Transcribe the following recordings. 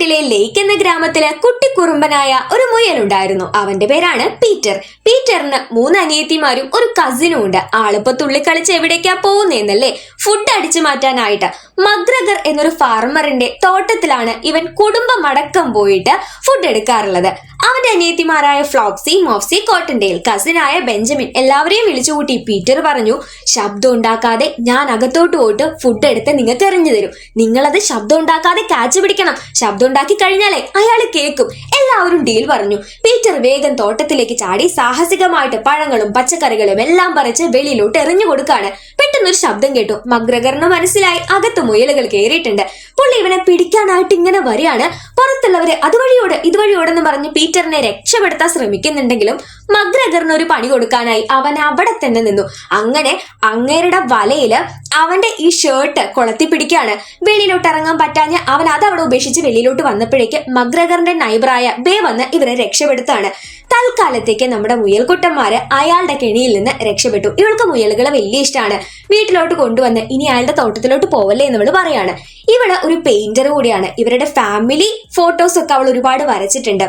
നാട്ടിലെ ലേക്ക് എന്ന ഗ്രാമത്തിലെ കുട്ടിക്കുറുമ്പനായ ഒരു മുയലുണ്ടായിരുന്നു. അവന്റെ പേരാണ് പീറ്റർ. പീറ്ററിന് 3 അനിയത്തിമാരും ഒരു കസിനും ഉണ്ട്. ആളിപ്പോ തുള്ളിക്കളിച്ച് എവിടേക്കാ പോകുന്നേന്നല്ലേ? ഫുഡ് അടിച്ചു മാറ്റാനായിട്ട് മഗ്രഗർ എന്നൊരു ഫാർമറിന്റെ തോട്ടത്തിലാണ് ഇവൻ കുടുംബമടക്കം പോയിട്ട് ഫുഡ് എടുക്കാറുള്ളത്. അവന്റെ അനിയത്തിമാരായ ഫ്ലോപ്സി, മോഫ്സി, കോട്ടൻഡെയിൽ, കസിനായ ബെഞ്ചമിൻ എല്ലാവരെയും വിളിച്ചുകൂട്ടി പീറ്റർ പറഞ്ഞു, ശബ്ദം ഉണ്ടാക്കാതെ ഞാൻ അകത്തോട്ട് പോയിട്ട് ഫുഡ് എടുത്ത് നിങ്ങൾക്ക് എറിഞ്ഞു തരും. നിങ്ങളത് ശബ്ദം ഉണ്ടാക്കാതെ കാച്ച് പിടിക്കണം. ശബ്ദം ഉണ്ടാക്കി കഴിഞ്ഞാലേ അയാള് കേൾക്കും. എല്ലാവരും ഡീൽ പറഞ്ഞു. പീറ്റർ വേഗം തോട്ടത്തിലേക്ക് ചാടി സാഹസികമായിട്ട് പഴങ്ങളും പച്ചക്കറികളും എല്ലാം പറിച്ച് വെളിയിലോട്ട് എറിഞ്ഞു കൊടുക്കാണ്. പെട്ടെന്നൊരു ശബ്ദം കേട്ടു. മഗ്രഗറിന് മനസ്സിലായി അകത്ത് മുയലുകൾ കയറിയിട്ടുണ്ട്. പുള്ളി ഇവനെ പിടിക്കാനായിട്ട് ഇങ്ങനെ വരികയാണ്. പുറത്തുള്ളവര് ഇതുവഴിയോടെന്ന് പറഞ്ഞ് പീറ്ററിനെ രക്ഷപ്പെടുത്താൻ ശ്രമിക്കുന്നുണ്ടെങ്കിലും മഗ്രഗറിന് ഒരു പണി കൊടുക്കാനായി അവൻ അവിടെ തന്നെ നിന്നു. അങ്ങനെ അങ്ങേരുടെ വലയില് അവന്റെ ഈ ഷർട്ട് കൊളത്തി പിടിക്കാണ്. വെളിയിലോട്ട് ഇറങ്ങാൻ പറ്റാഞ്ഞ് അവൻ അത് അവിടെ ഉപേക്ഷിച്ച് വെളിയിലോട്ട് വന്നപ്പോഴേക്ക് മഗ്രഗറിന്റെ നൈബറായ ബേ വന്ന് ഇവരെ രക്ഷപ്പെടുത്താണ്. തൽക്കാലത്തേക്ക് നമ്മുടെ മുയൽക്കുട്ടന്മാര് അയാളുടെ കെണിയിൽ നിന്ന് രക്ഷപ്പെട്ടു. ഇവൾക്ക് മുയലുകളെ വലിയ ഇഷ്ടമാണ്. വീട്ടിലോട്ട് കൊണ്ടുവന്ന് ഇനി അയാളുടെ തോട്ടത്തിലോട്ട് പോവല്ലേ എന്ന് ഇവള് പറയാണ്. ഇവള് ഒരു പെയിന്റർ കൂടിയാണ്. ഇവരുടെ ഫാമിലി ഫോട്ടോസ് ഒക്കെ അവൾ ഒരുപാട് വരച്ചിട്ടുണ്ട്.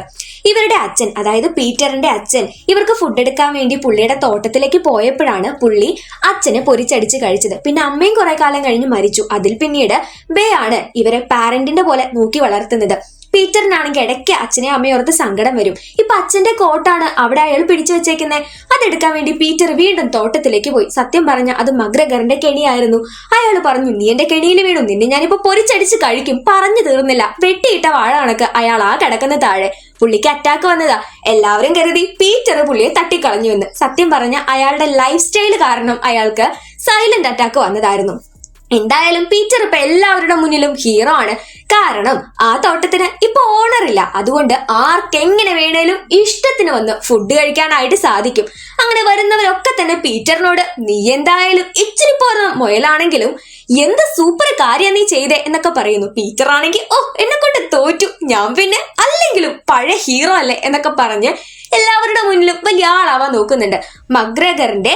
ഇവരുടെ അച്ഛൻ, അതായത് പീറ്ററിന്റെ അച്ഛൻ, ഇവർക്ക് ഫുഡ് എടുക്കാൻ വേണ്ടി പുള്ളിയുടെ തോട്ടത്തിലേക്ക് പോയപ്പോഴാണ് പുള്ളി അച്ഛനെ പൊരിച്ചടിച്ച് കഴിച്ചത്. പിന്നെ അമ്മയും കുറെ കാലം കഴിഞ്ഞ് മരിച്ചു. അതിൽ പിന്നീട് ബേ ആണ് ഇവരെ പാരന്റിന്റെ പോലെ നോക്കി വളർത്തുന്നത്. പീറ്ററിനാണെങ്കിൽ ഇടയ്ക്ക് അച്ഛനെ അമ്മയോർത്ത് സങ്കടം വരും. ഇപ്പൊ അച്ഛന്റെ കോട്ടാണ് അവിടെ അയാൾ പിടിച്ചു വെച്ചേക്കുന്നത്. അതെടുക്കാൻ വേണ്ടി പീറ്റർ വീണ്ടും തോട്ടത്തിലേക്ക് പോയി. സത്യം പറഞ്ഞ അത് മഗ്രഗറിന്റെ കെണിയായിരുന്നു. അയാൾ പറഞ്ഞു, നീ എന്റെ കെണിയിൽ വീണു, നിന്നെ ഞാനിപ്പോ പൊരിച്ചടിച്ച് കഴിക്കും. പറഞ്ഞു തീർന്നില്ല, വെട്ടിയിട്ട വാഴ കണക്ക് അയാൾ ആ കിടക്കുന്ന താഴെ. പുള്ളിക്ക് അറ്റാക്ക് വന്നതാ. എല്ലാവരും കരുതി പീറ്റർ പുള്ളിയെ തട്ടിക്കളഞ്ഞു എന്ന്. സത്യം പറഞ്ഞ അയാളുടെ ലൈഫ് സ്റ്റൈൽ കാരണം അയാൾക്ക് സൈലന്റ് അറ്റാക്ക് വന്നതായിരുന്നു. എന്തായാലും പീറ്റർ ഇപ്പൊ എല്ലാവരുടെ മുന്നിലും ഹീറോ ആണ്. കാരണം ആ തോട്ടത്തിന് ഇപ്പൊ ഓണറില്ല. അതുകൊണ്ട് ആർക്കെങ്ങനെ വേണേലും ഇഷ്ടത്തിന് വന്ന് ഫുഡ് കഴിക്കാനായിട്ട് സാധിക്കും. അങ്ങനെ വരുന്നവരൊക്കെ തന്നെ പീറ്ററിനോട്, നീ എന്തായാലും ഇച്ചിരി പോന്ന മുയലാണെങ്കിലും എന്ത് സൂപ്പർ കാര്യം നീ ചെയ്തേ എന്നൊക്കെ പറയുന്നു. പീറ്റർ ആണെങ്കിൽ, ഓ എന്നെ കൊണ്ട് തോറ്റു, ഞാൻ പിന്നെ അല്ലെങ്കിലും പഴയ ഹീറോ അല്ലേ എന്നൊക്കെ പറഞ്ഞ് എല്ലാവരുടെ മുന്നിലും വലിയ ആളാവാൻ നോക്കുന്നുണ്ട്. മഗ്രഗറിന്റെ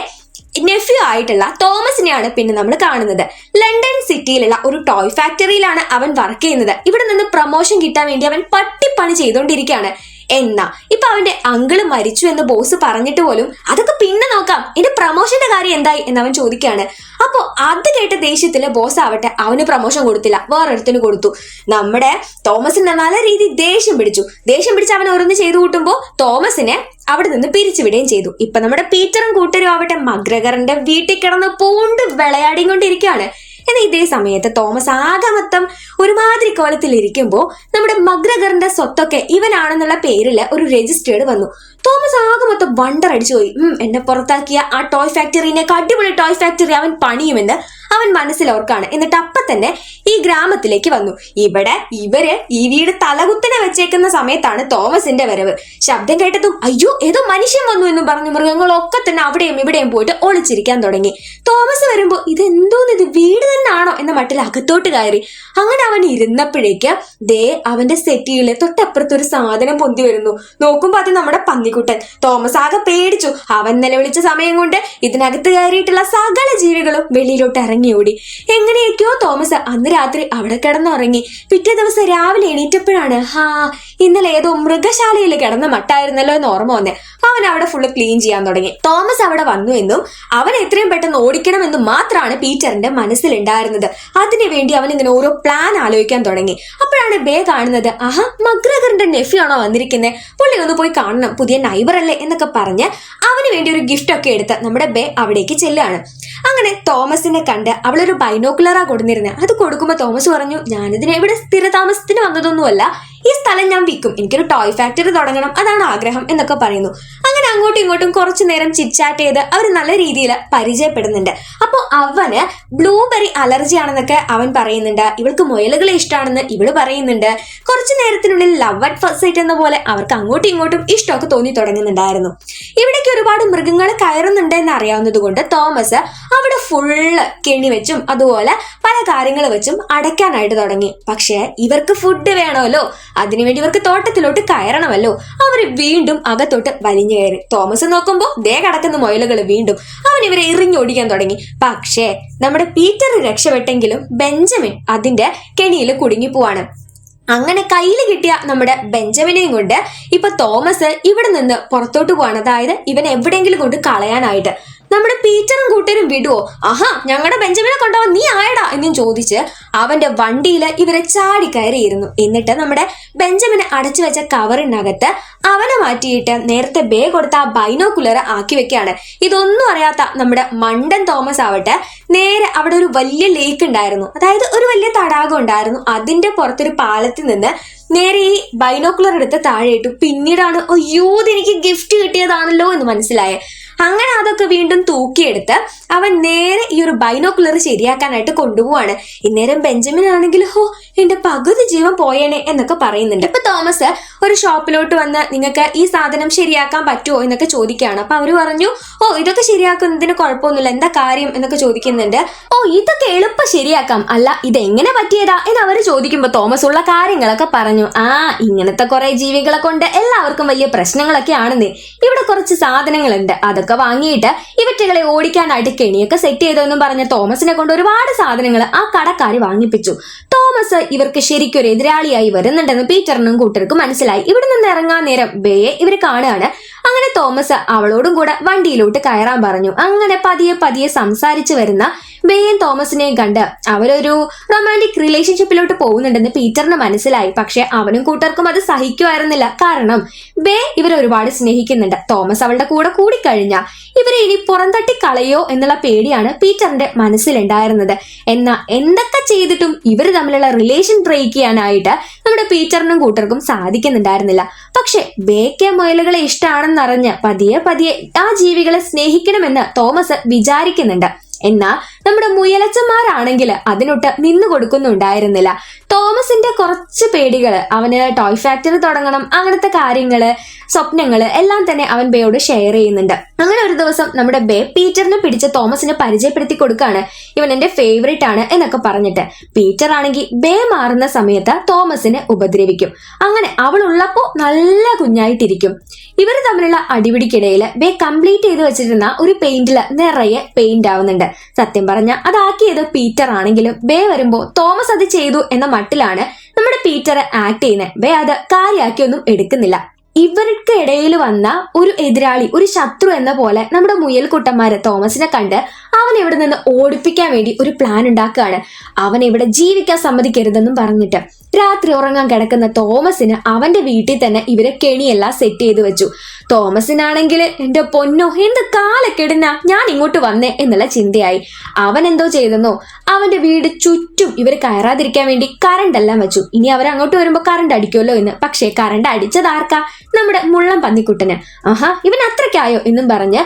നെഫ്യൂ ആയിട്ടുള്ള തോമസിനെയാണ് പിന്നെ നമ്മൾ കാണുന്നത്. ലണ്ടൻ സിറ്റിയിലുള്ള ഒരു ടോയ് ഫാക്ടറിയിലാണ് അവൻ വർക്ക് ചെയ്യുന്നത്. ഇവിടെ നിന്ന് പ്രൊമോഷൻ കിട്ടാൻ വേണ്ടി അവൻ പട്ടിപ്പണി ചെയ്തുകൊണ്ടിരിക്കുകയാണ്. എന്നാ ഇപ്പൊ അവന്റെ അങ്കിള് മരിച്ചു എന്ന് ബോസ് പറഞ്ഞിട്ട് പോലും അതൊക്കെ പിന്നെ നോക്കാം, എന്റെ പ്രൊമോഷന്റെ കാര്യം എന്തായി എന്നവൻ ചോദിക്കുകയാണ്. അപ്പൊ അത് കേട്ട ദേഷ്യത്തില് ബോസ് ആവട്ടെ അവന് പ്രൊമോഷൻ കൊടുത്തില്ല, വേറൊരുത്തിന് കൊടുത്തു. നമ്മുടെ തോമസിന്റെ നല്ല രീതി ദേഷ്യം പിടിച്ച് അവൻ ഓരോന്ന് ചെയ്തു കൂട്ടുമ്പോ തോമസിനെ അവിടെ നിന്ന് പിരിച്ചുവിടുകയും ചെയ്തു. ഇപ്പൊ നമ്മുടെ പീറ്ററും കൂട്ടരും ആവട്ടെ മഗ്രഗറിന്റെ വീട്ടിൽ കിടന്ന് പൂണ്ട് വിളയാടിയും കൊണ്ടിരിക്കുകയാണ്. എന്നാൽ ഇതേ സമയത്ത് തോമസ് ആകെ മൊത്തം ഒരുമാതിരി കോലത്തിൽ ഇരിക്കുമ്പോ നമ്മുടെ മഗ്രഗറിന്റെ സ്വത്തൊക്കെ ഇവനാണെന്നുള്ള പേരില് ഒരു രജിസ്റ്റേർഡ് വന്നു. തോമസ് ആകെ മൊത്തം വണ്ടർ അടിച്ചു പോയി. എന്നെ പുറത്താക്കിയ ആ ടോയ് ഫാക്ടറിനെ അടിപൊളി ടോയ് ഫാക്ടറി അവൻ പണിയുമെന്ന് അവൻ മനസ്സിലോർക്കാണ്. എന്നിട്ട് അപ്പൊ തന്നെ ഈ ഗ്രാമത്തിലേക്ക് വന്നു. ഇവര് ഈ വീട് തലകുത്തനെ വെച്ചേക്കുന്ന സമയത്താണ് തോമസിന്റെ വരവ്. ശബ്ദം കേട്ടതും അയ്യോ ഏതോ മനുഷ്യൻ വന്നു എന്നും പറഞ്ഞു മൃഗങ്ങളൊക്കെ തന്നെ അവിടെയും ഇവിടെയും പോയിട്ട് ഒളിച്ചിരിക്കാൻ തുടങ്ങി. തോമസ് വരുമ്പോ ഇത് വീട് തന്നെയാണോ എന്ന മട്ടിൽ അകത്തോട്ട് കയറി. അങ്ങനെ അവൻ ഇരുന്നപ്പോഴേക്ക് ദേ അവന്റെ സെറ്റിയില് തൊട്ടപ്പുറത്തൊരു സാധനം പൊന്തി വരുന്നു. നോക്കുമ്പോ അത് നമ്മുടെ പന്നിക്കുട്ടൻ. തോമസ് ആകെ പേടിച്ചു. അവൻ നിലവിളിച്ച സമയം കൊണ്ട് ഇതിനകത്ത് കയറിയിട്ടുള്ള സകല ജീവികളും വെളിയിലോട്ട് ഇറങ്ങിയോടി. എങ്ങനെയൊക്കെയോ തോമസ് അന്ന് രാത്രി അവിടെ കിടന്നുറങ്ങി. പിറ്റേ ദിവസം രാവിലെ എണീറ്റപ്പോഴാണ് ഇന്നലെ ഏതോ മൃഗശാലയിൽ കിടന്ന മട്ടായിരുന്നല്ലോ എന്ന് ഓർമ്മ വന്നേ. അവൻ അവിടെ ഫുള്ള് ക്ലീൻ ചെയ്യാൻ തുടങ്ങി. തോമസ് അവിടെ വന്നു എന്നും അവൻ എത്രയും പെട്ടെന്ന് ഓടിക്കണമെന്നും മാത്രമാണ് പീറ്ററിന്റെ മനസ്സിലുണ്ടായിരുന്നത്. അതിനുവേണ്ടി അവൻ ഇങ്ങനെ ഓരോ പ്ലാൻ ആലോചിക്കാൻ തുടങ്ങി. അപ്പോഴാണ് ബേ കാണുന്നത്. മഗ്രഗറിന്റെ നെഫ്യൂ ആണോ വന്നിരിക്കുന്നത്, പുള്ളി ഒന്ന് പോയി കാണണം, പുതിയ നൈബർ അല്ലേ എന്നൊക്കെ പറഞ്ഞ് അവന് വേണ്ടി ഒരു ഗിഫ്റ്റ് ഒക്കെ എടുത്ത് നമ്മുടെ ബേ അവിടേക്ക് ചെല്ലുകയാണ്. അങ്ങനെ തോമസിനെ കണ്ട് അവളൊരു ബൈനോക്കുലറാ കൊടുത്തിരുന്നത്. അത് കൊടുക്കുമ്പോ തോമസ് പറഞ്ഞു, ഞാനിതിനെ ഇവിടെ സ്ഥിരതാമസത്തിന് വന്നതൊന്നുമല്ല, ഈ സ്ഥലം ഞാൻ വിൽക്കും, എനിക്കൊരു ടോയ് ഫാക്ടറി തുടങ്ങണം, അതാണ് ആഗ്രഹം എന്നൊക്കെ പറയുന്നു. അങ്ങനെ അങ്ങോട്ടും ഇങ്ങോട്ടും കുറച്ചു നേരം ചിറ്റ്ചാറ്റ് ചെയ്ത് അവർ നല്ല രീതിയിൽ പരിചയപ്പെടുന്നുണ്ട്. അപ്പൊ അവന് ബ്ലൂബെറി അലർജി ആണെന്നൊക്കെ അവൻ പറയുന്നുണ്ട്. ഇവൾക്ക് മുയലുകളെ ഇഷ്ടമാണെന്ന് ഇവള് പറയുന്നുണ്ട്. കുറച്ചു നേരത്തിനുള്ളിൽ ലവ് അറ്റ് ഫസ്റ്റ് സൈറ്റ് എന്ന പോലെ അവർക്ക് അങ്ങോട്ടും ഇങ്ങോട്ടും ഇഷ്ടമൊക്കെ തോന്നി തുടങ്ങുന്നുണ്ടായിരുന്നു. ഇവിടേക്ക് ഒരുപാട് മൃഗങ്ങൾ കയറുന്നുണ്ട് എന്ന് അറിയാവുന്നത് കൊണ്ട് തോമസ് അവിടെ ഫുള്ള് കെണി വെച്ചും അതുപോലെ പല കാര്യങ്ങൾ വെച്ചും അടയ്ക്കാനായിട്ട് തുടങ്ങി. പക്ഷെ ഇവർക്ക് ഫുഡ് വേണമല്ലോ, അതിനുവേണ്ടി ഇവർക്ക് തോട്ടത്തിലോട്ട് കയറണമല്ലോ. അവര് വീണ്ടും അകത്തോട്ട് വലിഞ്ഞു കയറി. തോമസ് നോക്കുമ്പോ ദേ കിടക്കുന്ന മുയലുകൾ വീണ്ടും അവൻ ഇവരെ എറിഞ്ഞോടിക്കാൻ തുടങ്ങി. പക്ഷേ നമ്മുടെ പീറ്റർ രക്ഷപ്പെട്ടെങ്കിലും ബെഞ്ചമിൻ അതിന്റെ കെണിയിൽ കുടുങ്ങി പോവാണ്. അങ്ങനെ കയ്യിൽ കിട്ടിയ നമ്മുടെ ബെഞ്ചമിനെയും കൊണ്ട് ഇപ്പൊ തോമസ് ഇവിടെ നിന്ന് പുറത്തോട്ട് പോവാണ്. അതായത് ഇവൻ എവിടെയെങ്കിലും കൊണ്ട് കളയാനായിട്ട്. നമ്മുടെ പീറ്ററും കൂട്ടരും വിടുവോ? ആഹാ, ഞങ്ങളുടെ ബെഞ്ചമിനെ കൊണ്ടുപോവാൻ നീ ആയടാ എന്നും ചോദിച്ച് അവന്റെ വണ്ടിയിൽ ഇവരെ ചാടി കയറിയിരുന്നു. എന്നിട്ട് നമ്മുടെ ബെഞ്ചമിനെ അടച്ചു വെച്ച കവറിനകത്ത് അവനെ മാറ്റിയിട്ട് നേരത്തെ ബേ കൊടുത്ത ആ ബൈനോക്കുലർ ആക്കി വെക്കുകയാണ്. ഇതൊന്നും അറിയാത്ത നമ്മുടെ മണ്ടൻ തോമസ് ആവട്ടെ നേരെ അവിടെ ഒരു വലിയ ലേക്ക് ഉണ്ടായിരുന്നു, അതായത് ഒരു വലിയ തടാകം ഉണ്ടായിരുന്നു. അതിന്റെ പുറത്തൊരു പാലത്തിൽ നിന്ന് നേരെ ഈ ബൈനോക്കുലർ എടുത്ത് താഴെ ഇട്ടു. പിന്നീടാണ് അയ്യോ ഇതെനിക്ക് ഗിഫ്റ്റ് കിട്ടിയതാണല്ലോ എന്ന് മനസ്സിലായത്. അങ്ങനെ അതൊക്കെ വീണ്ടും തൂക്കിയെടുത്ത് അവൻ നേരെ ഈ ഒരു ബൈനോക്കുലർ ശരിയാക്കാനായിട്ട് കൊണ്ടുപോവാണ്. ഇന്നേരം ബെഞ്ചമിൻ ആണെങ്കിൽ ഹോ എന്റെ പകുതി ജീവൻ പോയേനെ എന്നൊക്കെ പറയുന്നുണ്ട്. ഇപ്പൊ തോമസ് ഒരു ഷോപ്പിലോട്ട് വന്ന് നിങ്ങൾക്ക് ഈ സാധനം ശരിയാക്കാൻ പറ്റുമോ എന്നൊക്കെ ചോദിക്കുകയാണ്. അപ്പൊ അവര് പറഞ്ഞു ഓ ഇതൊക്കെ ശരിയാക്കുന്നതിന് കുഴപ്പമൊന്നുമില്ല, എന്താ കാര്യം എന്നൊക്കെ ചോദിക്കുന്നുണ്ട്. ഓ ഇതൊക്കെ എളുപ്പം ശരിയാക്കാം, അല്ല ഇതെങ്ങനെ പറ്റിയതാ എന്ന് അവര് ചോദിക്കുമ്പോ തോമസ് ഉള്ള കാര്യങ്ങളൊക്കെ പറഞ്ഞു. ഇങ്ങനത്തെ കുറെ ജീവികളെ കൊണ്ട് എല്ലാവർക്കും വലിയ പ്രശ്നങ്ങളൊക്കെ ആണെന്ന്. ഇവിടെ കുറച്ച് സാധനങ്ങളുണ്ട്, അതൊക്കെ വാങ്ങിയിട്ട് ഇവറ്റകളെ ഓടിക്കാനായിട്ട് കെണിയൊക്കെ സെറ്റ് ചെയ്തെന്നും പറഞ്ഞ തോമസിനെ കൊണ്ട് ഒരുപാട് സാധനങ്ങൾ ആ കടക്കാര് വാങ്ങിപ്പിച്ചു. തോമസ് ഇവർക്ക് ശരിക്കൊരു എതിരാളിയായി വരുന്നുണ്ടെന്ന് പീറ്ററിനും കൂട്ടർക്കും മനസ്സിലായി. ഇവിടെ നിന്ന് ഇറങ്ങാൻ നേരം ബേയെ ഇവർ കാണുകയാണ്. അങ്ങനെ തോമസ് അവളോടും കൂടെ വണ്ടിയിലോട്ട് കയറാൻ പറഞ്ഞു. അങ്ങനെ പതിയെ പതിയെ സംസാരിച്ചു വരുന്ന ബേയും തോമസിനെയും കണ്ട് അവരൊരു റൊമാൻറ്റിക് റിലേഷൻഷിപ്പിലോട്ട് പോകുന്നുണ്ടെന്ന് പീറ്ററിന് മനസ്സിലായി. പക്ഷെ അവനും കൂട്ടർക്കും അത് സഹിക്കുമായിരുന്നില്ല. കാരണം ബേ ഇവരെ ഒരുപാട് സ്നേഹിക്കുന്നുണ്ട്. തോമസ് അവളുടെ കൂടെ കൂടിക്കഴിഞ്ഞാൽ ഇവരെ ഇനി പുറന്തട്ടി കളയോ എന്നുള്ള പേടിയാണ് പീറ്ററിന്റെ മനസ്സിലുണ്ടായിരുന്നത്. എന്നാൽ എന്തൊക്കെ ചെയ്തിട്ടും ഇവർ തമ്മിലുള്ള റിലേഷൻ ബ്രേക്ക് ചെയ്യാനായിട്ട് നമ്മുടെ പീറ്ററിനും കൂട്ടർക്കും സാധിക്കുന്നുണ്ടായിരുന്നില്ല. പക്ഷെ ബേക്ക് മുയലുകളെ ഇഷ്ടമാണെന്നറിഞ്ഞ് പതിയെ പതിയെ ആ ജീവികളെ സ്നേഹിക്കണമെന്ന് തോമസ് വിചാരിക്കുന്നുണ്ട്. എന്നാൽ നമ്മുടെ മുയലച്ചന്മാരാണെങ്കിൽ അതിനൊട്ട് നിന്നു കൊടുക്കുന്നുണ്ടായിരുന്നില്ല. തോമസിന്റെ കുറച്ച് പേടികള്, അവന് ടോയ് ഫാക്ടറി തുടങ്ങണം, അങ്ങനത്തെ കാര്യങ്ങള്, സ്വപ്നങ്ങള് എല്ലാം തന്നെ അവൻ ബേയോട് ഷെയർ ചെയ്യുന്നുണ്ട്. അങ്ങനെ ഒരു ദിവസം നമ്മുടെ ബേ പീറ്ററിനെ പിടിച്ച് തോമസിനെ പരിചയപ്പെടുത്തി കൊടുക്കാണ്. ഇവൻ എന്റെ ഫേവറേറ്റ് ആണ് എന്നൊക്കെ പറഞ്ഞിട്ട്. പീറ്റർ ആണെങ്കിൽ ബേ മാറുന്ന സമയത്ത് തോമസിനെ ഉപദ്രവിക്കും. അങ്ങനെ അവൾ ഉള്ളപ്പോ നല്ല കുഞ്ഞായിട്ടിരിക്കും. ഇവർ തമ്മിലുള്ള അടിപിടിക്കിടയിൽ ബേ കംപ്ലീറ്റ് ചെയ്ത് വെച്ചിരുന്ന ഒരു പെയിന്റില് നിറയെ പെയിന്റ് ആവുന്നുണ്ട്. സത്യം പറഞ്ഞ അതാക്കിയത് പീറ്റർ ആണെങ്കിലും ബേ വരുമ്പോ തോമസ് അത് ചെയ്തു എന്ന മട്ടിലാണ് നമ്മുടെ പീറ്റർ ആക്ട് ചെയ്യുന്നത്. ബേ അത് കാര്യമാക്കിയൊന്നും എടുക്കുന്നില്ല. ഇവർക്ക് ഇടയിൽ വന്ന ഒരു എതിരാളി, ഒരു ശത്രു എന്ന പോലെ നമ്മുടെ മുയൽക്കുട്ടന്മാര് തോമസിനെ കണ്ട് അവൻ ഇവിടെ നിന്ന് ഓടിപ്പിക്കാൻ വേണ്ടി ഒരു പ്ലാൻ ഉണ്ടാക്കുകയാണ്. അവൻ ഇവിടെ ജീവിക്കാൻ സമ്മതിക്കരുതെന്നും പറഞ്ഞിട്ട് രാത്രി ഉറങ്ങാൻ കിടക്കുന്ന തോമസിന് അവന്റെ വീട്ടിൽ തന്നെ ഇവരെ കെണിയെല്ലാം സെറ്റ് ചെയ്ത് വെച്ചു. തോമസിനാണെങ്കിൽ എന്റെ പൊന്നോ എന്ത് കാലക്കെടുന്ന ഞാൻ ഇങ്ങോട്ട് വന്നേ എന്നുള്ള ചിന്തയായി. അവൻ എന്തോ ചെയ്തെന്നോ അവന്റെ വീട് ചുറ്റും ഇവർ കയറാതിരിക്കാൻ വേണ്ടി കറണ്ട് എല്ലാം വെച്ചു. ഇനി അവർ അങ്ങോട്ട് വരുമ്പോ കറണ്ട് അടിക്കുമല്ലോ എന്ന്. പക്ഷേ കറണ്ട് അടിച്ചതാർക്കാ? നമ്മുടെ മുള്ളം പന്നിക്കുട്ടന്. ഇവൻ അത്രയ്ക്കായോ എന്നും പറഞ്ഞ്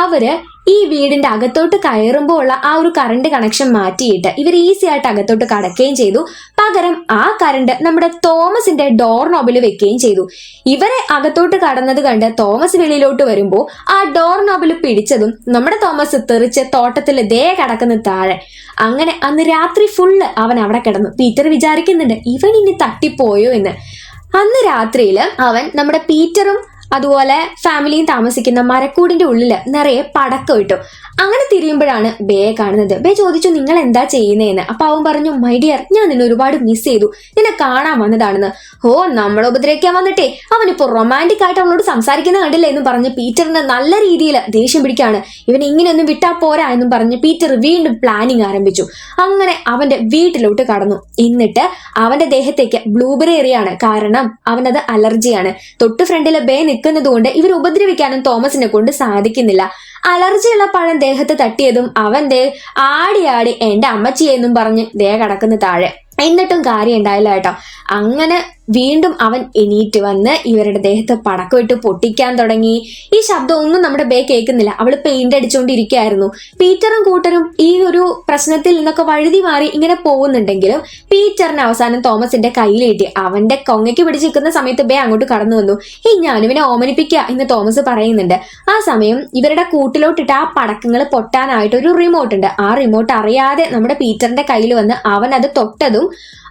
അവര് ഈ വീടിന്റെ അകത്തോട്ട് കയറുമ്പോൾ ഉള്ള ആ ഒരു കറണ്ട് കണക്ഷൻ മാറ്റിയിട്ട് ഇവർ ഈസി ആയിട്ട് അകത്തോട്ട് കടക്കുകയും ചെയ്തു. പകരം ആ കറണ്ട് നമ്മുടെ തോമസിന്റെ ഡോർ നോബിൽ വെക്കുകയും ചെയ്തു. ഇവരെ അകത്തോട്ട് കടന്നത് കണ്ട് തോമസ് വെളിയിലോട്ട് വരുമ്പോൾ ആ ഡോർ നോബിൽ പിടിച്ചതും നമ്മുടെ തോമസ് തെറിച്ച് തോട്ടത്തിൽ ദേ കിടക്കുന്ന താഴെ. അങ്ങനെ അന്ന് രാത്രി ഫുള്ള് അവൻ അവിടെ കിടന്നു. പീറ്റർ വിചാരിക്കുന്നുണ്ട് ഇവൻ ഇനി തട്ടിപ്പോയോ എന്ന്. അന്ന് രാത്രിയില് അവൻ നമ്മുടെ പീറ്ററും അതുപോലെ ഫാമിലിയും താമസിക്കുന്ന മരക്കൂടിന്റെ ഉള്ളില് നിറയെ പടക്കം ഇട്ടു. അങ്ങനെ തിരിയുമ്പോഴാണ് ബേയെ കാണുന്നത്. ബേ ചോദിച്ചു നിങ്ങൾ എന്താ ചെയ്യുന്നതെന്ന്. അപ്പൊ അവൻ പറഞ്ഞു മൈ ഡിയർ ഞാൻ നിന്നെ ഒരുപാട് മിസ് ചെയ്തു, നിന്നെ കാണാൻ വന്നതാണെന്ന്. ഓ നമ്മളെ ഉപദ്രവിക്കാൻ വന്നിട്ടേ അവനിപ്പോ റൊമാൻറ്റിക് ആയിട്ട് അവളോട് സംസാരിക്കുന്ന കണ്ടില്ലേ എന്നും പറഞ്ഞ് പീറ്ററിന് നല്ല രീതിയിൽ ദേഷ്യം പിടിക്കാണ്. ഇവൻ ഇങ്ങനെയൊന്നും വിട്ടാ പോരാ എന്നും പറഞ്ഞ് പീറ്റർ വീണ്ടും പ്ലാനിങ് ആരംഭിച്ചു. അങ്ങനെ അവന്റെ വീട്ടിലോട്ട് കടന്നു. എന്നിട്ട് അവന്റെ ദേഹത്തേക്ക് ബ്ലൂബെറി എറിയാണ്. കാരണം അവനത് അലർജിയാണ്. തൊട്ട് ഫ്രണ്ടില് ബേ നിൽക്കുന്നത് കൊണ്ട് ഇവർ ഉപദ്രവിക്കാനും തോമസിനെ കൊണ്ട് സാധിക്കുന്നില്ല. അലർജിയുള്ള പഴം ദേഹത്ത് തട്ടിയതും അവൻ ആടി ആടി എന്റെ അമ്മച്ചിയെന്നും പറഞ്ഞ് കിടക്കുന്ന താഴെ. എന്നിട്ടും കാര്യം ഉണ്ടായില്ല കേട്ടോ. അങ്ങനെ വീണ്ടും അവൻ എണീറ്റ് വന്ന് ഇവരുടെ ദേഹത്ത് പടക്കം ഇട്ട് പൊട്ടിക്കാൻ തുടങ്ങി. ഈ ശബ്ദം ഒന്നും നമ്മുടെ ബേ കേൾക്കുന്നില്ല. അവള് പെയിന്റ് അടിച്ചുകൊണ്ടിരിക്കുകയായിരുന്നു. പീറ്ററും കൂട്ടരും ഈ ഒരു പ്രശ്നത്തിൽ നിന്നൊക്കെ വഴുതി മാറി ഇങ്ങനെ പോകുന്നുണ്ടെങ്കിലും പീറ്ററിന് അവസാനം തോമസിന്റെ കയ്യിൽ കിട്ടി. അവന്റെ കൊങ്ങയ്ക്ക് പിടിച്ചിരിക്കുന്ന സമയത്ത് ബേ അങ്ങോട്ട് കടന്നു വന്നു. ഞാനിവനെ ഓമനിപ്പിക്കുക എന്ന് തോമസ് പറയുന്നുണ്ട്. ആ സമയം ഇവരുടെ കൂട്ടിലോട്ടിട്ട് ആ പടക്കങ്ങൾ പൊട്ടാനായിട്ട് ഒരു റിമോട്ട് ഉണ്ട്. ആ റിമോട്ട് അറിയാതെ നമ്മുടെ പീറ്ററിന്റെ കയ്യിൽ വന്ന് അവൻ അത് തൊട്ടതും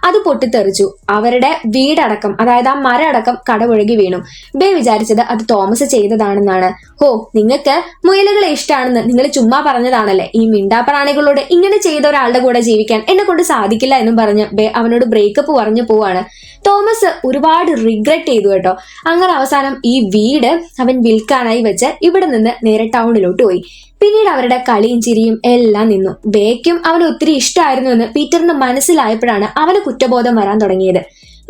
അത് പൊട്ടിത്തെറിച്ചു. അവരുടെ വീടടക്കം, അതായത് ആ മരം അടക്കം കടപുഴകി വീണു. ബേ വിചാരിച്ചത് അത് തോമസ് ചെയ്തതാണെന്നാണ്. ഹോ, നിങ്ങൾക്ക് മുയലുകളെ ഇഷ്ടമാണെന്ന് നിങ്ങൾ ചുമ്മാ പറഞ്ഞതാണല്ലേ. ഈ മിണ്ടാപ്രാണികളോട് ഇങ്ങനെ ചെയ്ത ഒരാളുടെ കൂടെ ജീവിക്കാൻ എന്നെ കൊണ്ട് സാധിക്കില്ല എന്നും പറഞ്ഞ് ബേ അവനോട് ബ്രേക്കപ്പ് പറഞ്ഞു പോവാണ്. തോമസ് ഒരുപാട് റിഗ്രറ്റ് ചെയ്തു കേട്ടോ. അങ്ങനെ അവസാനം ഈ വീട് അവൻ വിൽക്കാനായി വെച്ച് ഇവിടെ നിന്ന് നേരെ ടൗണിലോട്ട് പോയി. പിന്നീട് അവരുടെ കളിയും ചിരിയും എല്ലാം നിന്നു. ബേക്കും അവന് ഒത്തിരി ഇഷ്ടമായിരുന്നു എന്ന് പീറ്ററിന് മനസ്സിലായപ്പോഴാണ് അവന് കുറ്റബോധം വരാൻ തുടങ്ങിയത്.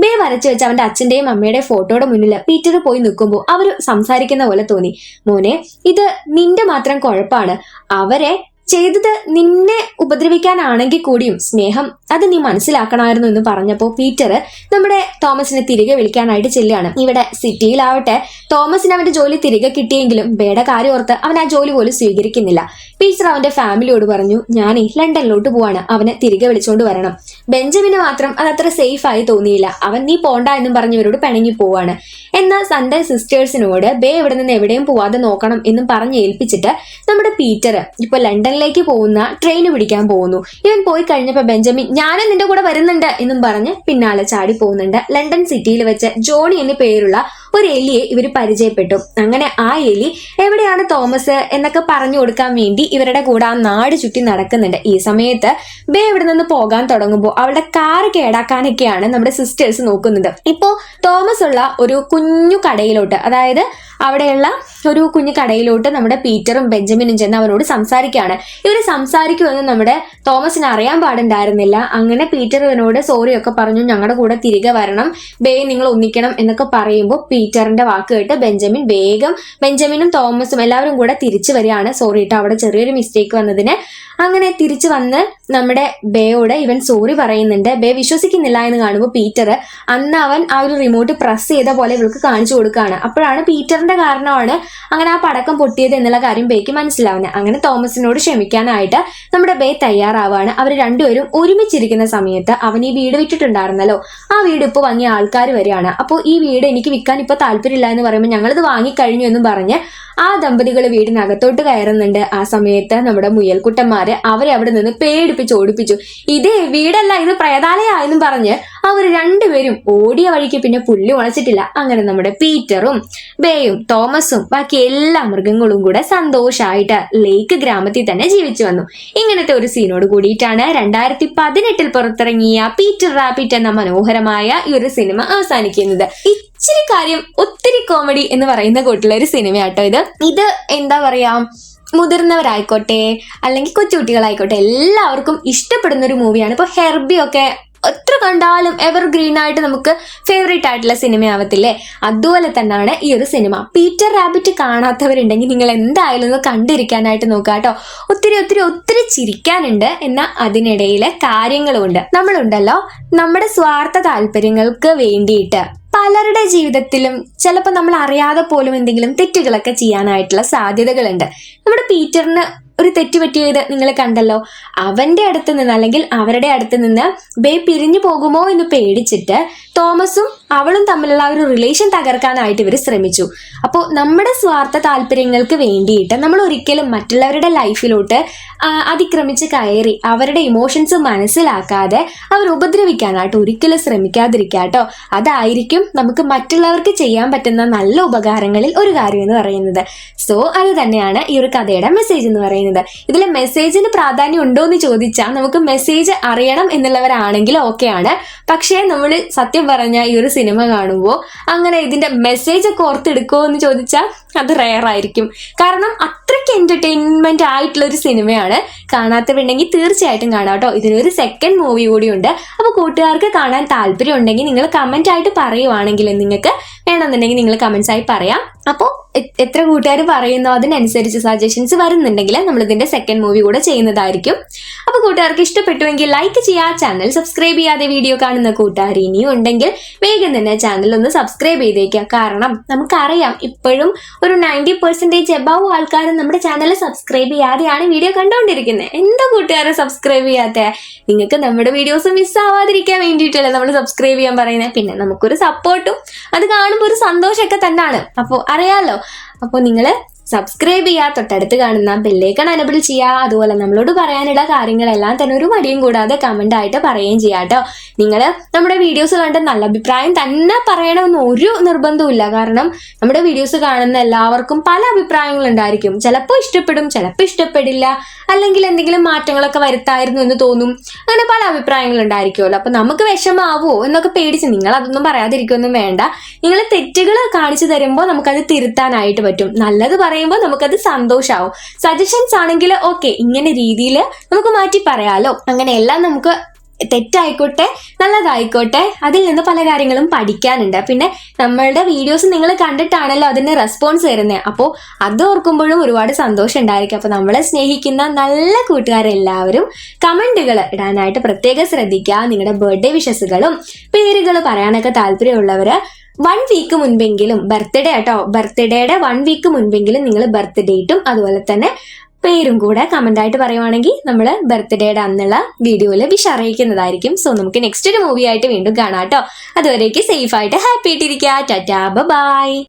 ബേ വരച്ചു വെച്ച് അവന്റെ അച്ഛന്റെയും അമ്മയുടെ ഫോട്ടോയുടെ മുന്നിൽ പീറ്റർ പോയി നിൽക്കുമ്പോൾ അവര് സംസാരിക്കുന്ന പോലെ തോന്നി. മോനെ, ഇത് നിന്റെ മാത്രം കുഴപ്പമാണ്. അവരെ ചെയ്തത് നിന്നെ ഉപദ്രവിക്കാനാണെങ്കിൽ കൂടിയും സ്നേഹം അത് നീ മനസ്സിലാക്കണമായിരുന്നു എന്ന് പറഞ്ഞപ്പോൾ പീറ്റർ നമ്മുടെ തോമസിനെ തിരികെ വിളിക്കാനായിട്ട് ചെല്ലുകയാണ്. ഇവിടെ സിറ്റിയിലാവട്ടെ തോമസിന് അവന്റെ ജോലി തിരികെ കിട്ടിയെങ്കിലും ബേയുടെ കാര്യം ഓർത്ത് അവൻ ആ ജോലി പോലും സ്വീകരിക്കുന്നില്ല. പീറ്റർ അവന്റെ ഫാമിലിയോട് പറഞ്ഞു, ഞാനീ ലണ്ടനിലോട്ട് പോവാണ്, അവനെ തിരികെ വിളിച്ചോണ്ട് വരണം. ബെഞ്ചമിന് മാത്രം അതത്ര സേഫ് ആയി തോന്നിയില്ല. അവൻ നീ പോണ്ട എന്നും പറഞ്ഞവരോട് പിണങ്ങി പോവാണ്. എന്നാൽ സൺഡേ സിസ്റ്റേഴ്സിനോട് ബേ ഇവിടെ നിന്ന് എവിടെയും പോവാതെ നോക്കണം എന്നും പറഞ്ഞ് ഏൽപ്പിച്ചിട്ട് നമ്മുടെ പീറ്റർ ഇപ്പൊ ലണ്ടനിലേക്ക് പോകുന്ന ട്രെയിൻ പിടിക്കാൻ പോകുന്നു. ഇവൻ പോയി കഴിഞ്ഞപ്പോ ബെഞ്ചമിൻ ഞാനും നിന്റെ കൂടെ വരുന്നുണ്ട് എന്നും പറഞ്ഞ് പിന്നാലെ ചാടി പോകുന്നുണ്ട്. ലണ്ടൻ സിറ്റിയിൽ വെച്ച് ജോണി എന്ന് പേരുള്ള ഒരു എലിയെ ഇവർ പരിചയപ്പെട്ടു. അങ്ങനെ ആ എലി എവിടെയാണ് തോമസ് എന്നൊക്കെ പറഞ്ഞു കൊടുക്കാൻ വേണ്ടി ഇവരുടെ കൂടെ ആ നാട് ചുറ്റി നടക്കുന്നുണ്ട്. ഈ സമയത്ത് ബേ ഇവിടെ നിന്ന് പോകാൻ തുടങ്ങുമ്പോൾ അവളുടെ കാറ് കേടാക്കാനൊക്കെയാണ് നമ്മുടെ സിസ്റ്റേഴ്സ് നോക്കുന്നത്. ഇപ്പോ തോമസ് ഉള്ള ഒരു കുഞ്ഞു കടയിലോട്ട്, അതായത് അവിടെയുള്ള ഒരു കുഞ്ഞു കടയിലോട്ട് നമ്മുടെ പീറ്ററും ബെഞ്ചമിനും ചെന്ന് അവനോട് സംസാരിക്കുകയാണ്. ഇവര് സംസാരിക്കുമെന്ന് നമ്മുടെ തോമസിന് അറിയാൻ പാടുണ്ടായിരുന്നില്ല. അങ്ങനെ പീറ്റർ ഇവനോട് സോറി ഒക്കെ പറഞ്ഞു, ഞങ്ങളുടെ കൂടെ തിരികെ വരണം, ബേ നിങ്ങൾ ഒന്നിക്കണം എന്നൊക്കെ പറയുമ്പോൾ പീറ്ററിന്റെ വാക്ക് കേട്ട് ബെഞ്ചമിനും തോമസും എല്ലാവരും കൂടെ തിരിച്ചു വരികയാണ്. സോറി കേട്ടോ, അവിടെ ചെറിയൊരു മിസ്റ്റേക്ക് വന്നതിന്. അങ്ങനെ തിരിച്ചു വന്ന് നമ്മുടെ ബേയോട് ഇവൻ സോറി പറയുന്നുണ്ട്. ബേ വിശ്വസിക്കുന്നില്ല എന്ന് കാണുമ്പോൾ പീറ്റർ അന്ന് അവൻ ആ ഒരു റിമോട്ട് പ്രസ് ചെയ്ത പോലെ ഇവൾക്ക് കാണിച്ചു കൊടുക്കുകയാണ്. അപ്പോഴാണ് പീറ്ററിന്റെ കാരണമാണ് അങ്ങനെ ആ പടക്കം പൊട്ടിയത് എന്നുള്ള കാര്യം ബേക്ക് മനസ്സിലാവുന്നത്. അങ്ങനെ തോമസിനോട് ക്ഷമിക്കാനായിട്ട് നമ്മുടെ ബേ തയ്യാറാവാണ്. അവർ രണ്ടുപേരും ഒരുമിച്ചിരിക്കുന്ന സമയത്ത് അവൻ ഈ വീട് വിറ്റിട്ടുണ്ടായിരുന്നല്ലോ, ആ വീട് ഇപ്പോൾ വാങ്ങിയ ആൾക്കാർ വരികയാണ്. അപ്പോൾ ഈ വീട് എനിക്ക് വിൽക്കാൻ ഇപ്പൊ താല്പര്യമില്ല എന്ന് പറയുമ്പോൾ ഞങ്ങളിത് വാങ്ങിക്കഴിഞ്ഞു എന്നും പറഞ്ഞ് ആ ദമ്പതികൾ വീടിനകത്തോട്ട് കയറുന്നുണ്ട്. ആ സമയത്ത് നമ്മുടെ മുയൽക്കുട്ടന്മാര് അവരെ അവിടെ നിന്ന് പേടിപ്പിച്ച് ഓടിപ്പിച്ചു. ഇതേ വീടല്ല, ഇത് പ്രേതാലയായെന്നും പറഞ്ഞ് അവർ രണ്ടുപേരും ഓടിയ വഴിക്ക് പിന്നെ പുല്ല് മുളച്ചിട്ടില്ല. അങ്ങനെ നമ്മുടെ പീറ്ററും ബേയും തോമസും ബാക്കി എല്ലാ മൃഗങ്ങളും കൂടെ സന്തോഷമായിട്ട് ലേക്ക് ഗ്രാമത്തിൽ തന്നെ ജീവിച്ചു വന്നു. ഇങ്ങനത്തെ ഒരു സീനോട് കൂടിയിട്ടാണ് 2018 പുറത്തിറങ്ങിയ പീറ്റർ റാബിറ്റ് എന്ന മനോഹരമായ ഈ ഒരു സിനിമ അവസാനിക്കുന്നത്. ഇച്ചിരി കാര്യം ഒത്തിരി കോമഡി എന്ന് പറയുന്ന കൂട്ടുള്ള ഒരു സിനിമയാട്ടോ ഇത് എന്താ പറയാ, മുതിർന്നവരായിക്കോട്ടെ അല്ലെങ്കിൽ കൊച്ചുകുട്ടികളായിക്കോട്ടെ എല്ലാവർക്കും ഇഷ്ടപ്പെടുന്ന ഒരു മൂവിയാണ്. ഇപ്പൊ ഹെർബി ഒക്കെ എത്ര കണ്ടാലും എവർഗ്രീൻ ആയിട്ട് നമുക്ക് ഫേവറേറ്റ് ആയിട്ടുള്ള സിനിമയാവത്തില്ലേ, അതുപോലെ തന്നെയാണ് ഈ ഒരു സിനിമ. പീറ്റർ റാബിറ്റ് കാണാത്തവരുണ്ടെങ്കിൽ നിങ്ങൾ എന്തായാലും ഒന്ന് കണ്ടിരിക്കാനായിട്ട് നോക്കുക കേട്ടോ. ഒത്തിരി ഒത്തിരി ഒത്തിരി ചിരിക്കാനുണ്ട്, എന്നാൽ അതിനിടയിലെ കാര്യങ്ങളുമുണ്ട്. നമ്മളുണ്ടല്ലോ നമ്മുടെ സ്വാർത്ഥ താല്പര്യങ്ങൾക്ക് വേണ്ടിയിട്ട് പലരുടെ ജീവിതത്തിലും ചിലപ്പോൾ നമ്മൾ അറിയാതെ പോലും എന്തെങ്കിലും തെറ്റുകളൊക്കെ ചെയ്യാനായിട്ടുള്ള സാധ്യതകളുണ്ട്. നമ്മുടെ പീറ്ററിന് ഒരു തെറ്റ് പറ്റിയത് നിങ്ങൾ കണ്ടല്ലോ. അവന്റെ അടുത്ത് നിന്ന് അല്ലെങ്കിൽ അവരുടെ അടുത്ത് നിന്ന് ബേ പിരിഞ്ഞു പോകുമോ എന്ന് പേടിച്ചിട്ട് തോമസും അവളും തമ്മിലുള്ള ഒരു റിലേഷൻ തകർക്കാനായിട്ട് ഇവർ ശ്രമിച്ചു. അപ്പോൾ നമ്മുടെ സ്വാർത്ഥ താല്പര്യങ്ങൾക്ക് വേണ്ടിയിട്ട് നമ്മൾ ഒരിക്കലും മറ്റുള്ളവരുടെ ലൈഫിലോട്ട് അതിക്രമിച്ച് കയറി അവരുടെ ഇമോഷൻസ് മനസ്സിലാക്കാതെ അവർ ഉപദ്രവിക്കാനായിട്ട് ഒരിക്കലും ശ്രമിക്കാതിരിക്കുക കേട്ടോ. അതായിരിക്കും നമുക്ക് മറ്റുള്ളവർക്ക് ചെയ്യാൻ പറ്റുന്ന നല്ല ഉപകാരങ്ങളിൽ ഒരു കാര്യം എന്ന് പറയുന്നത്. സോ അത് തന്നെയാണ് ഈ ഒരു കഥയുടെ മെസ്സേജ് എന്ന് പറയുന്നത്. ഇതിലെ മെസ്സേജിന് പ്രാധാന്യം ഉണ്ടോ എന്ന് ചോദിച്ചാൽ നമുക്ക് മെസ്സേജ് അറിയണം എന്നുള്ളവരാണെങ്കിൽ ഓക്കെയാണ്. പക്ഷേ നമ്മൾ സത്യം പറഞ്ഞ ഈ ഒരു സിനിമ കാണുമ്പോൾ അങ്ങനെ ഇതിന്റെ മെസ്സേജ് ഒക്കെ ഓർത്തെടുക്കുമോ എന്ന് ചോദിച്ചാൽ അത് റെയർ ആയിരിക്കും. കാരണം അത്രയ്ക്ക് എന്റർടൈൻമെന്റ് ആയിട്ടുള്ള ഒരു സിനിമയാണ്. കാണാത്തവരുണ്ടെങ്കിൽ തീർച്ചയായിട്ടും കാണാം കേട്ടോ. ഇതിനൊരു സെക്കൻഡ് മൂവി കൂടി ഉണ്ട്. അപ്പൊ കൂട്ടുകാർക്ക് കാണാൻ താല്പര്യം ഉണ്ടെങ്കിൽ നിങ്ങൾ കമന്റ് ആയിട്ട് പറയുവാണെങ്കിൽ, നിങ്ങൾക്ക് വേണമെന്നുണ്ടെങ്കിൽ നിങ്ങൾ കമന്റ്സ് ആയി പറയാം. അപ്പോൾ എത്ര കൂട്ടുകാർ പറയുന്നോ അതിനനുസരിച്ച് സജഷൻസ് വരുന്നുണ്ടെങ്കിൽ നമ്മൾ ഇതിന്റെ സെക്കൻഡ് മൂവി കൂടെ ചെയ്യുന്നതായിരിക്കും. അപ്പൊ കൂട്ടുകാർക്ക് ഇഷ്ടപ്പെട്ടുവെങ്കിൽ ലൈക്ക് ചെയ്യുക, ചാനൽ സബ്സ്ക്രൈബ് ചെയ്യാതെ വീഡിയോ കാണുന്ന കൂട്ടുകാർ ഇനിയും ഉണ്ടെങ്കിൽ വേഗം തന്നെ ചാനൽ ഒന്ന് സബ്സ്ക്രൈബ് ചെയ്തേക്കുക. കാരണം നമുക്കറിയാം ഇപ്പോഴും ഒരു 90% എബവ് ആൾക്കാരും നമ്മുടെ ചാനൽ സബ്സ്ക്രൈബ് ചെയ്യാതെയാണ് വീഡിയോ കണ്ടുകൊണ്ടിരിക്കുന്നത്. എന്താ കൂട്ടുകാരെ സബ്സ്ക്രൈബ് ചെയ്യാത്ത? നിങ്ങൾക്ക് നമ്മുടെ വീഡിയോസ് മിസ്സാവാതിരിക്കാൻ വേണ്ടിയിട്ടല്ലേ നമ്മൾ സബ്സ്ക്രൈബ് ചെയ്യാൻ പറയുന്നത്. പിന്നെ നമുക്കൊരു സപ്പോർട്ടും അത് കാണുമ്പോൾ ഒരു സന്തോഷമൊക്കെ തന്നെയാണ്. അപ്പോൾ അറിയാലോ. അപ്പോൾ നിങ്ങൾ സബ്സ്ക്രൈബ് ചെയ്യുക, തൊട്ടടുത്ത് കാണുന്ന ബെല്ലൈക്കൺ എനബിൾ ചെയ്യുക. അതുപോലെ നമ്മളോട് പറയാനുള്ള കാര്യങ്ങളെല്ലാം തന്നെ ഒരു മടിയും കൂടാതെ കമന്റ് ആയിട്ട് പറയുകയും ചെയ്യാം കേട്ടോ. നിങ്ങൾ നമ്മുടെ വീഡിയോസ് കണ്ട് നല്ല അഭിപ്രായം തന്നെ പറയണമെന്ന് ഒരു നിർബന്ധവും. കാരണം നമ്മുടെ വീഡിയോസ് കാണുന്ന എല്ലാവർക്കും പല അഭിപ്രായങ്ങളുണ്ടായിരിക്കും. ചിലപ്പോൾ ഇഷ്ടപ്പെടും, ചിലപ്പോൾ ഇഷ്ടപ്പെടില്ല, അല്ലെങ്കിൽ എന്തെങ്കിലും മാറ്റങ്ങളൊക്കെ വരുത്തായിരുന്നു എന്ന് തോന്നും. അങ്ങനെ പല അഭിപ്രായങ്ങളുണ്ടായിരിക്കുമല്ലോ. അപ്പൊ നമുക്ക് വിഷമാവോ എന്നൊക്കെ പേടിച്ച് നിങ്ങൾ അതൊന്നും പറയാതിരിക്കൊന്നും വേണ്ട. നിങ്ങൾ തെറ്റുകൾ കാണിച്ചു തരുമ്പോൾ നമുക്കത് തിരുത്താനായിട്ട് പറ്റും. നല്ലത് പറയുമ്പോൾ നമുക്കത് സന്തോഷാവും. സജഷൻസ് ആണെങ്കിൽ ഓക്കെ, ഇങ്ങനെ രീതിയിൽ നമുക്ക് മാറ്റി പറയാലോ. അങ്ങനെയെല്ലാം നമുക്ക് തെറ്റായിക്കോട്ടെ നല്ലതായിക്കോട്ടെ, അതിൽ നിന്ന് പല കാര്യങ്ങളും പഠിക്കാനുണ്ട്. പിന്നെ നമ്മളുടെ വീഡിയോസ് നിങ്ങൾ കണ്ടിട്ടാണല്ലോ അതിന് റെസ്പോൺസ് തരുന്നത്. അപ്പോൾ അത് ഓർക്കുമ്പോഴും ഒരുപാട് സന്തോഷം ഉണ്ടായിരിക്കും. അപ്പോൾ നമ്മളെ സ്നേഹിക്കുന്ന നല്ല കൂട്ടുകാരെല്ലാവരും കമന്റുകൾ ഇടാനായിട്ട് പ്രത്യേകം ശ്രദ്ധിക്കുക. നിങ്ങളുടെ ബർത്ത്ഡേ വിഷസുകളും പേരുകൾ പറയാനൊക്കെ താല്പര്യമുള്ളവര് 1 വീക്ക് മുൻപെങ്കിലും, ബർത്ത്ഡേ കേട്ടോ, ബർത്ത്ഡേയുടെ 1 വീക്ക് മുൻപെങ്കിലും നിങ്ങൾ ബർത്ത് ഡേറ്റും അതുപോലെ തന്നെ പേരും കൂടെ കമന്റ് ആയിട്ട് പറയുവാണെങ്കിൽ നമ്മൾ ബർത്ത്ഡേയുടെ അന്നുള്ള വീഡിയോയിൽ വിഷ് അറിയിക്കുന്നതായിരിക്കും. സോ നമുക്ക് നെക്സ്റ്റ് ഒരു മൂവി ആയിട്ട് വീണ്ടും കാണാം കേട്ടോ. അതുവരേക്ക് സേഫ് ആയിട്ട് ഹാപ്പി ആയിട്ടിരിക്കുക. Tata bye.